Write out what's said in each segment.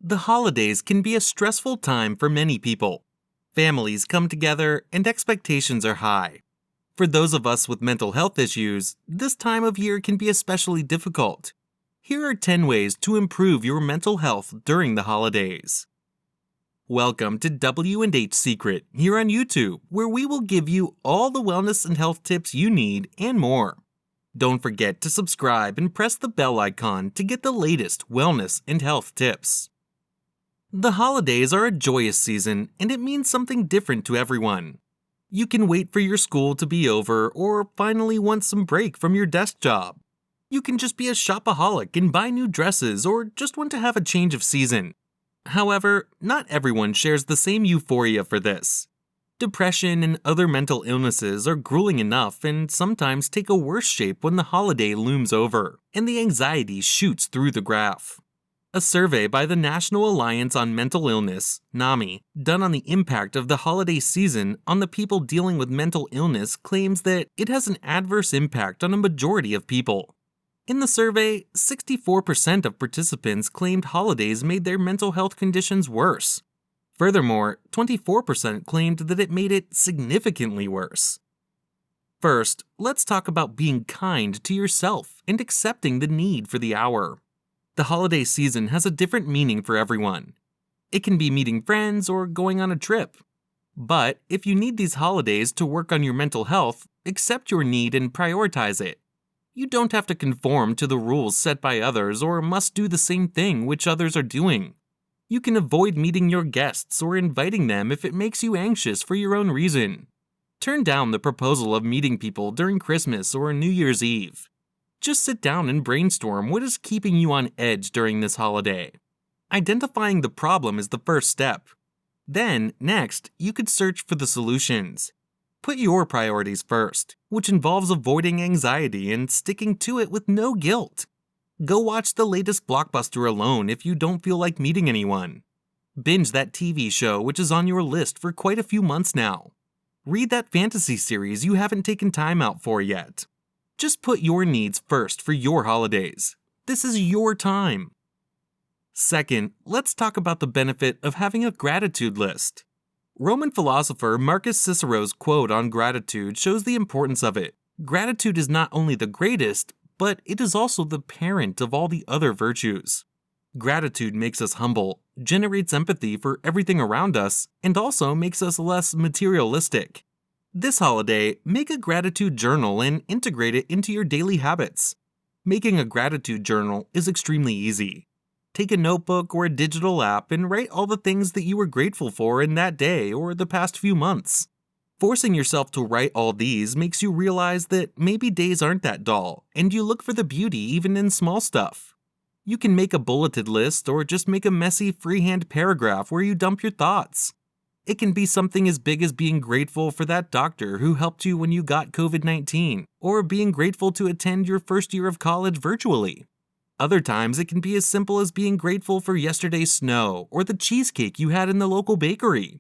The holidays can be a stressful time for many people. Families come together and expectations are high. For those of us with mental health issues, this time of year can be especially difficult. Here are 10 ways to improve your mental health during the holidays. Welcome to W&H Secret here on YouTube, where we will give you all the wellness and health tips you need and more. Don't forget to subscribe and press the bell icon to get the latest wellness and health tips. The holidays are a joyous season, and it means something different to everyone. You can wait for your school to be over or finally want some break from your desk job. You can just be a shopaholic and buy new dresses or just want to have a change of season. However, not everyone shares the same euphoria for this. Depression and other mental illnesses are grueling enough and sometimes take a worse shape when the holiday looms over and the anxiety shoots through the graph. A survey by the National Alliance on Mental Illness, NAMI, done on the impact of the holiday season on the people dealing with mental illness claims that it has an adverse impact on a majority of people. In the survey, 64% of participants claimed holidays made their mental health conditions worse. Furthermore, 24% claimed that it made it significantly worse. First, let's talk about being kind to yourself and accepting the need for the hour. The holiday season has a different meaning for everyone. It can be meeting friends or going on a trip. But if you need these holidays to work on your mental health, accept your need and prioritize it. You don't have to conform to the rules set by others or must do the same thing which others are doing. You can avoid meeting your guests or inviting them if it makes you anxious for your own reason. Turn down the proposal of meeting people during Christmas or New Year's Eve. Just sit down and brainstorm what is keeping you on edge during this holiday. Identifying the problem is the first step. Then, next, you could search for the solutions. Put your priorities first, which involves avoiding anxiety and sticking to it with no guilt. Go watch the latest blockbuster alone if you don't feel like meeting anyone. Binge that TV show which is on your list for quite a few months now. Read that fantasy series you haven't taken time out for yet. Just put your needs first for your holidays. This is your time. Second, let's talk about the benefit of having a gratitude list. Roman philosopher Marcus Cicero's quote on gratitude shows the importance of it. Gratitude is not only the greatest, but it is also the parent of all the other virtues. Gratitude makes us humble, generates empathy for everything around us, and also makes us less materialistic. This holiday, make a gratitude journal and integrate it into your daily habits. Making a gratitude journal is extremely easy. Take a notebook or a digital app and write all the things that you were grateful for in that day or the past few months. Forcing yourself to write all these makes you realize that maybe days aren't that dull, and you look for the beauty even in small stuff. You can make a bulleted list or just make a messy freehand paragraph where you dump your thoughts. It can be something as big as being grateful for that doctor who helped you when you got COVID-19, or being grateful to attend your first year of college virtually. Other times it can be as simple as being grateful for yesterday's snow or the cheesecake you had in the local bakery.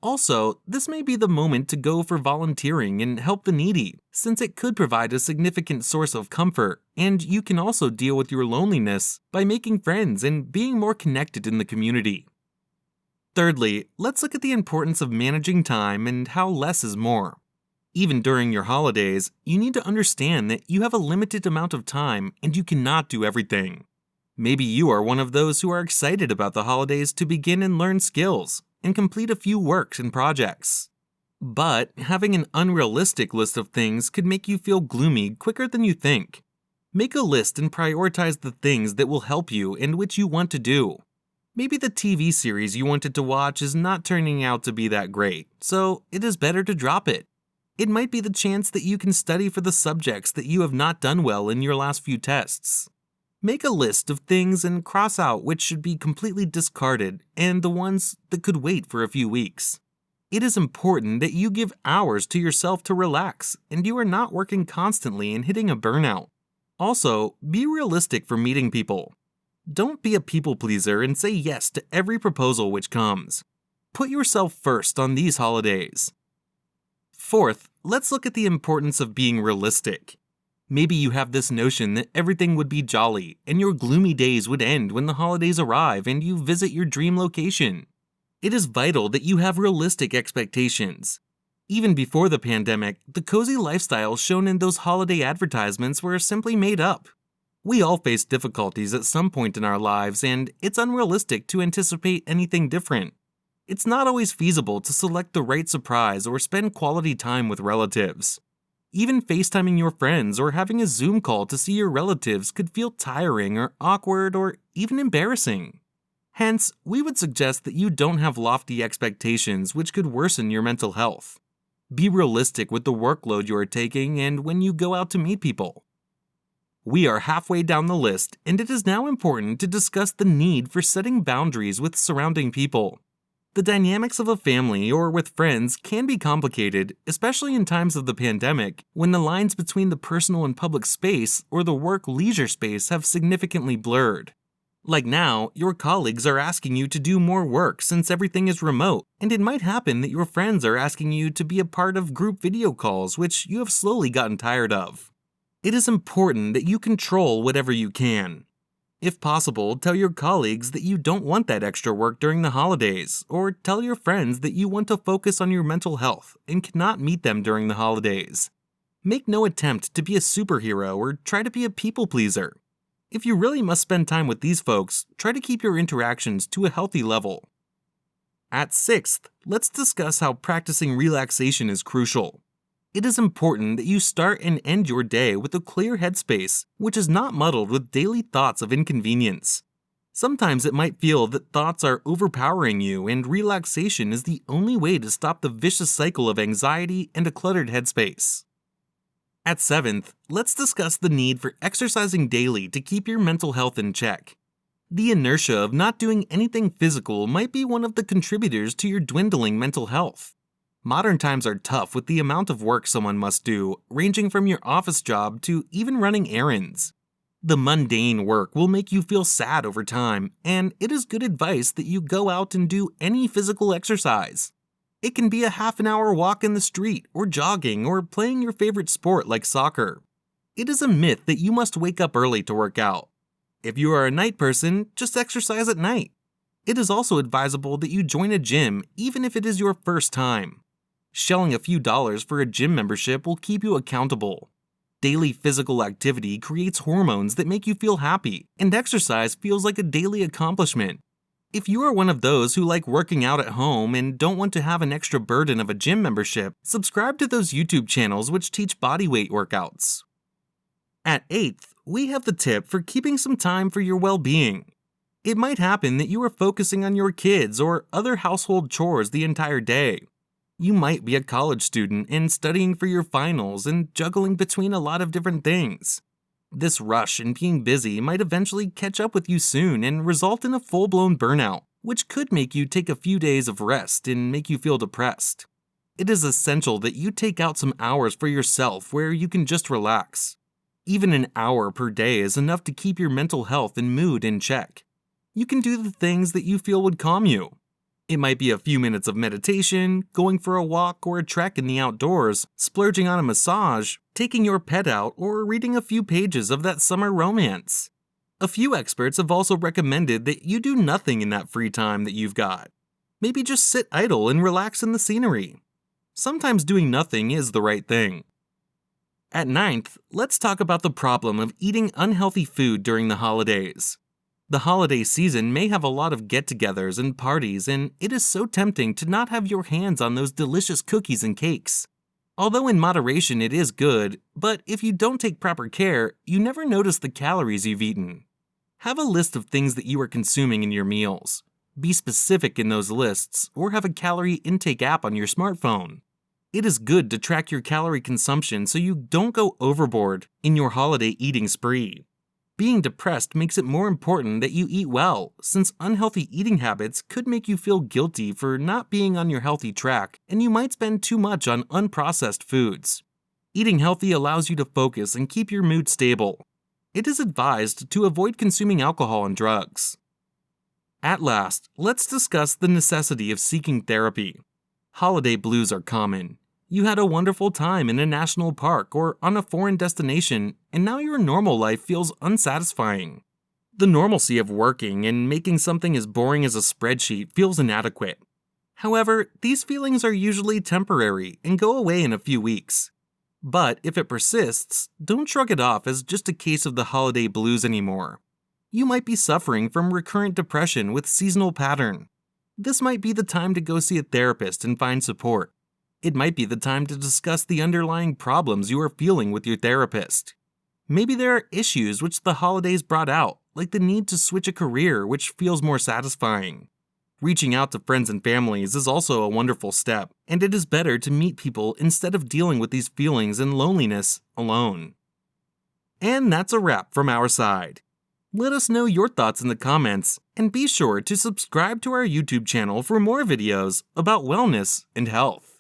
Also, this may be the moment to go for volunteering and help the needy, since it could provide a significant source of comfort, and you can also deal with your loneliness by making friends and being more connected in the community. Thirdly, let's look at the importance of managing time and how less is more. Even during your holidays, you need to understand that you have a limited amount of time and you cannot do everything. Maybe you are one of those who are excited about the holidays to begin and learn skills and complete a few works and projects. But having an unrealistic list of things could make you feel gloomy quicker than you think. Make a list and prioritize the things that will help you and which you want to do. Maybe the TV series you wanted to watch is not turning out to be that great, so it is better to drop it. It might be the chance that you can study for the subjects that you have not done well in your last few tests. Make a list of things and cross out which should be completely discarded and the ones that could wait for a few weeks. It is important that you give hours to yourself to relax and you are not working constantly and hitting a burnout. Also, be realistic for meeting people. Don't be a people pleaser and say yes to every proposal which comes. Put yourself first on these holidays. Fourth, let's look at the importance of being realistic. Maybe you have this notion that everything would be jolly and your gloomy days would end when the holidays arrive and you visit your dream location. It is vital that you have realistic expectations. Even before the pandemic, the cozy lifestyle shown in those holiday advertisements were simply made up. We all face difficulties at some point in our lives, and it's unrealistic to anticipate anything different. It's not always feasible to select the right surprise or spend quality time with relatives. Even FaceTiming your friends or having a Zoom call to see your relatives could feel tiring or awkward or even embarrassing. Hence, we would suggest that you don't have lofty expectations which could worsen your mental health. Be realistic with the workload you are taking and when you go out to meet people. We are halfway down the list, and it is now important to discuss the need for setting boundaries with surrounding people. The dynamics of a family or with friends can be complicated, especially in times of the pandemic, when the lines between the personal and public space or the work-leisure space have significantly blurred. Like now, your colleagues are asking you to do more work since everything is remote, and it might happen that your friends are asking you to be a part of group video calls, which you have slowly gotten tired of. It is important that you control whatever you can. If possible, tell your colleagues that you don't want that extra work during the holidays, or tell your friends that you want to focus on your mental health and cannot meet them during the holidays. Make no attempt to be a superhero or try to be a people pleaser. If you really must spend time with these folks, try to keep your interactions to a healthy level. At 6th, let's discuss how practicing relaxation is crucial. It is important that you start and end your day with a clear headspace, which is not muddled with daily thoughts of inconvenience. Sometimes it might feel that thoughts are overpowering you, and relaxation is the only way to stop the vicious cycle of anxiety and a cluttered headspace. At 7th, let's discuss the need for exercising daily to keep your mental health in check. The inertia of not doing anything physical might be one of the contributors to your dwindling mental health. Modern times are tough with the amount of work someone must do, ranging from your office job to even running errands. The mundane work will make you feel sad over time, and it is good advice that you go out and do any physical exercise. It can be a half-an-hour walk in the street, or jogging, or playing your favorite sport like soccer. It is a myth that you must wake up early to work out. If you are a night person, just exercise at night. It is also advisable that you join a gym even if it is your first time. Shelling a few dollars for a gym membership will keep you accountable. Daily physical activity creates hormones that make you feel happy, and exercise feels like a daily accomplishment. If you are one of those who like working out at home and don't want to have an extra burden of a gym membership, subscribe to those YouTube channels which teach bodyweight workouts. At 8th, we have the tip for keeping some time for your well-being. It might happen that you are focusing on your kids or other household chores the entire day. You might be a college student and studying for your finals and juggling between a lot of different things. This rush and being busy might eventually catch up with you soon and result in a full-blown burnout, which could make you take a few days of rest and make you feel depressed. It is essential that you take out some hours for yourself where you can just relax. Even an hour per day is enough to keep your mental health and mood in check. You can do the things that you feel would calm you. It might be a few minutes of meditation, going for a walk or a trek in the outdoors, splurging on a massage, taking your pet out, or reading a few pages of that summer romance. A few experts have also recommended that you do nothing in that free time that you've got. Maybe just sit idle and relax in the scenery. Sometimes doing nothing is the right thing. At 9th, let's talk about the problem of eating unhealthy food during the holidays. The holiday season may have a lot of get-togethers and parties, and it is so tempting to not have your hands on those delicious cookies and cakes. Although in moderation it is good, but if you don't take proper care, you never notice the calories you've eaten. Have a list of things that you are consuming in your meals. Be specific in those lists, or have a calorie intake app on your smartphone. It is good to track your calorie consumption so you don't go overboard in your holiday eating spree. Being depressed makes it more important that you eat well, since unhealthy eating habits could make you feel guilty for not being on your healthy track, and you might spend too much on unprocessed foods. Eating healthy allows you to focus and keep your mood stable. It is advised to avoid consuming alcohol and drugs. At last, let's discuss the necessity of seeking therapy. Holiday blues are common. You had a wonderful time in a national park or on a foreign destination, and now your normal life feels unsatisfying. The normalcy of working and making something as boring as a spreadsheet feels inadequate. However, these feelings are usually temporary and go away in a few weeks. But if it persists, don't shrug it off as just a case of the holiday blues anymore. You might be suffering from recurrent depression with seasonal pattern. This might be the time to go see a therapist and find support. It might be the time to discuss the underlying problems you are feeling with your therapist. Maybe there are issues which the holidays brought out, like the need to switch a career which feels more satisfying. Reaching out to friends and families is also a wonderful step, and it is better to meet people instead of dealing with these feelings and loneliness alone. And that's a wrap from our side. Let us know your thoughts in the comments, and be sure to subscribe to our YouTube channel for more videos about wellness and health.